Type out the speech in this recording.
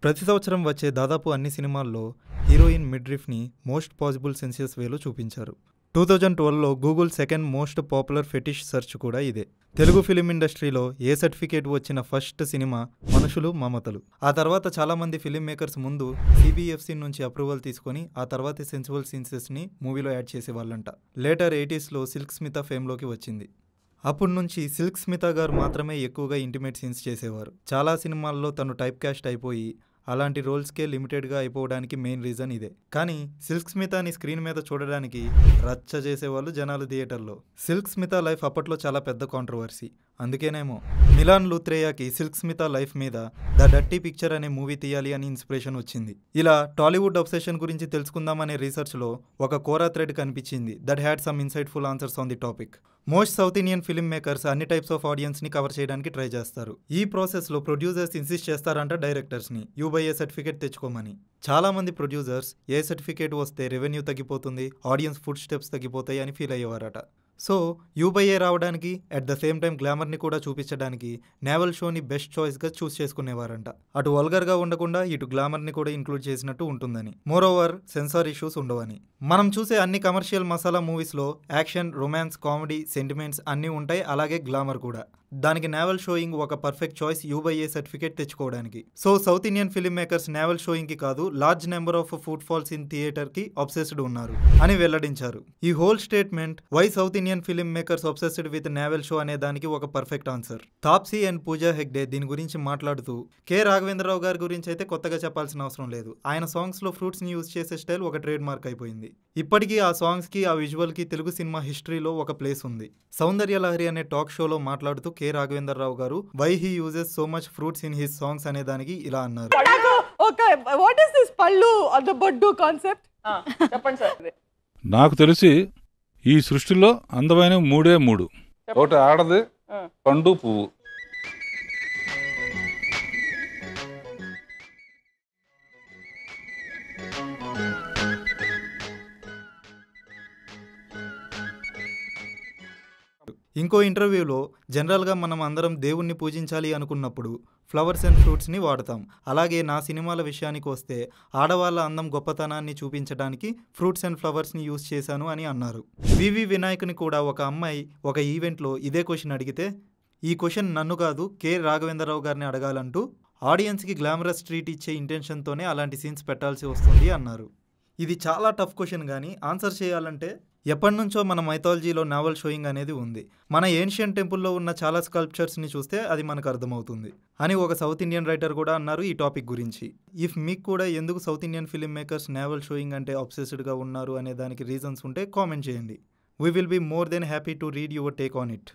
ప్రతి సంవత్సరం వచ్చే దాదాపు అన్ని సినిమాల్లో హీరోయిన్ మిడ్రిఫ్ని మోస్ట్ పాసిబుల్ సెన్సియస్ వేలో చూపించారు. 2012లో Google second most popular fetish search కూడా ఇదే. తెలుగు ఫిలిం ఇండస్ట్రీలో ఏ సర్టిఫికేట్ వచ్చిన ఫస్ట్ సినిమా మనుషులు మమతలు. ఆ తర్వాత చాలామంది ఫిలిం మేకర్స్ ముందు సిబిఎఫ్సి నుంచి అప్రూవల్ తీసుకొని ఆ తర్వాత సెన్సిబుల్ సీన్సెస్ని మూవీలో యాడ్ చేసేవాళ్ళంట. లేటర్ 80sలో సిల్క్ స్మిత ఫేమ్లోకి వచ్చింది. అప్పటి నుంచి సిల్క్ స్మిత గారు మాత్రమే ఎక్కువగా ఇంటిమేట్ సీన్స్ చేసేవారు. చాలా సినిమాల్లో తను టైప్ క్యాస్ట్ అయిపోయి అలాంటి రోల్స్కే లిమిటెడ్గా అయిపోవడానికి మెయిన్ రీజన్ ఇదే. కానీ సిల్క్ స్మితని స్క్రీన్ మీద చూడడానికి రచ్చ చేసేవాళ్ళు జనాలు థియేటర్లో. సిల్క్ స్మిత లైఫ్ అప్పట్లో చాలా పెద్ద కాంట్రవర్సీ. అందుకేనేమో మిలాన్ లూత్రేయాకి సిల్క్ స్మిత లైఫ్ మీద ద డర్టీ పిక్చర్ అనే మూవీ తీయాలి అని ఇన్స్పిరేషన్ వచ్చింది. ఇలా టాలీవుడ్ అబ్సెషన్ గురించి తెలుసుకుందామనే రీసెర్చ్లో ఒక కోరా థ్రెడ్ కనిపించింది that had some insightful answers on the topic. Most south Indian film makers అన్ని టైప్స్ ఆఫ్ ఆడియన్స్ని కవర్ చేయడానికి ట్రై చేస్తారు. ఈ ప్రాసెస్లో ప్రొడ్యూసర్స్ ఇన్సిస్ట్ చేస్తారంట డైరెక్టర్స్ని యూబైఏ సర్టిఫికేట్ తెచ్చుకోమని. చాలామంది ప్రొడ్యూసర్స్ ఏ సర్టిఫికేట్ వస్తే రెవెన్యూ తగ్గిపోతుంది, ఆడియన్స్ ఫుడ్ స్టెప్స్ తగ్గిపోతాయి అని ఫీల్ అయ్యేవారట. సో యూబైఏ రావడానికి అట్ ద సేమ్ టైం గ్లామర్ని కూడా చూపించడానికి నేవల్ షోని బెస్ట్ చాయిస్గా చూస్ చేసుకునేవారంట. అటు వల్గర్గా ఉండకుండా ఇటు గ్లామర్ని కూడా ఇంక్లూడ్ చేసినట్టు ఉంటుందని. మోర్ ఓవర్ సెన్సార్ ఇష్యూస్ ఉండవని. మనం చూసే అన్ని కమర్షియల్ మసాలా మూవీస్లో యాక్షన్, రొమాన్స్, కామెడీ, సెంటిమెంట్స్ అన్నీ ఉంటాయి, అలాగే గ్లామర్ కూడా. దానికి నేవల్ షోయింగ్ ఒక పర్ఫెక్ట్ చాయిస్ యూబైఏ సర్టిఫికేట్ తెచ్చుకోవడానికి. So South Indian film makers navel షోయింగ్కి కాదు, large number of foot falls in థియేటర్కి అబ్సెస్డ్ ఉన్నారు అని వెల్లడించారు. ఈ whole statement why South Indian film makers obsessed with navel show అనే దానికి ఒక perfect answer. Taapsee and Pooja Hegde దీని గురించి మాట్లాడుతూ, కె రాఘవేంద్రరావు గారి గురించి అయితే కొత్తగా చెప్పాల్సిన అవసరం లేదు. ఆయన సాంగ్స్లో ఫ్రూట్స్ని యూజ్ చేసే స్టైల్ ఒక ట్రేడ్ మార్క్ అయిపోయింది. ఇప్పటికీ ఆ సాంగ్స్కి, ఆ విజువల్కి తెలుగు సినిమా హిస్టరీలో ఒక ప్లేస్ ఉంది. సౌందర్య లహరి అనే టాక్ షోలో మాట్లాడుతూ కె రాఘవేంద్రరావు గారు why he uses so much fruits in his songs అనే దానికి ఇలా అన్నారు. నాకు తెలిసి ఈ సృష్టిలో అందమైన మూడే మూడు. ఒకటి ఆడది, పండు, పువ్వు. ఇంకో ఇంటర్వ్యూలో జనరల్గా మనం అందరం దేవుణ్ణి పూజించాలి అనుకున్నప్పుడు ఫ్లవర్స్ అండ్ ఫ్రూట్స్ని వాడతాం. అలాగే నా సినిమాల విషయానికి వస్తే ఆడవాళ్ళ అందం గొప్పతనాన్ని చూపించడానికి ఫ్రూట్స్ అండ్ ఫ్లవర్స్ని యూజ్ చేశాను అని అన్నారు. వివి వినాయక్ని కూడా ఒక అమ్మాయి ఒక ఈవెంట్లో ఇదే క్వశ్చన్ అడిగితే, ఈ క్వశ్చన్ నన్ను కాదు కె రాఘవేంద్రరావు గారిని అడగాలంటూ ఆడియన్స్కి గ్లామరస్ ట్రీట్ ఇచ్చే ఇంటెన్షన్తోనే అలాంటి సీన్స్ పెట్టాల్సి వస్తుంది అన్నారు. ఇది చాలా టఫ్ క్వశ్చన్, కానీ ఆన్సర్ చేయాలంటే ఎప్పటి నుంచో మన మైథాలజీలో నావల్ షోయింగ్ అనేది ఉంది. మన ఏన్షియన్ టెంపుల్లో ఉన్న చాలా స్కల్ప్చర్స్ని చూస్తే అది మనకు అర్థమవుతుంది అని ఒక సౌత్ ఇండియన్ రైటర్ కూడా అన్నారు ఈ టాపిక్ గురించి. ఇఫ్ మీకు కూడా ఎందుకు South Indian film makers navel showing అంటే అబ్సెస్డ్గా ఉన్నారు అనే దానికి రీజన్స్ ఉంటే కామెంట్ చేయండి. We will be more than happy to read your take on it.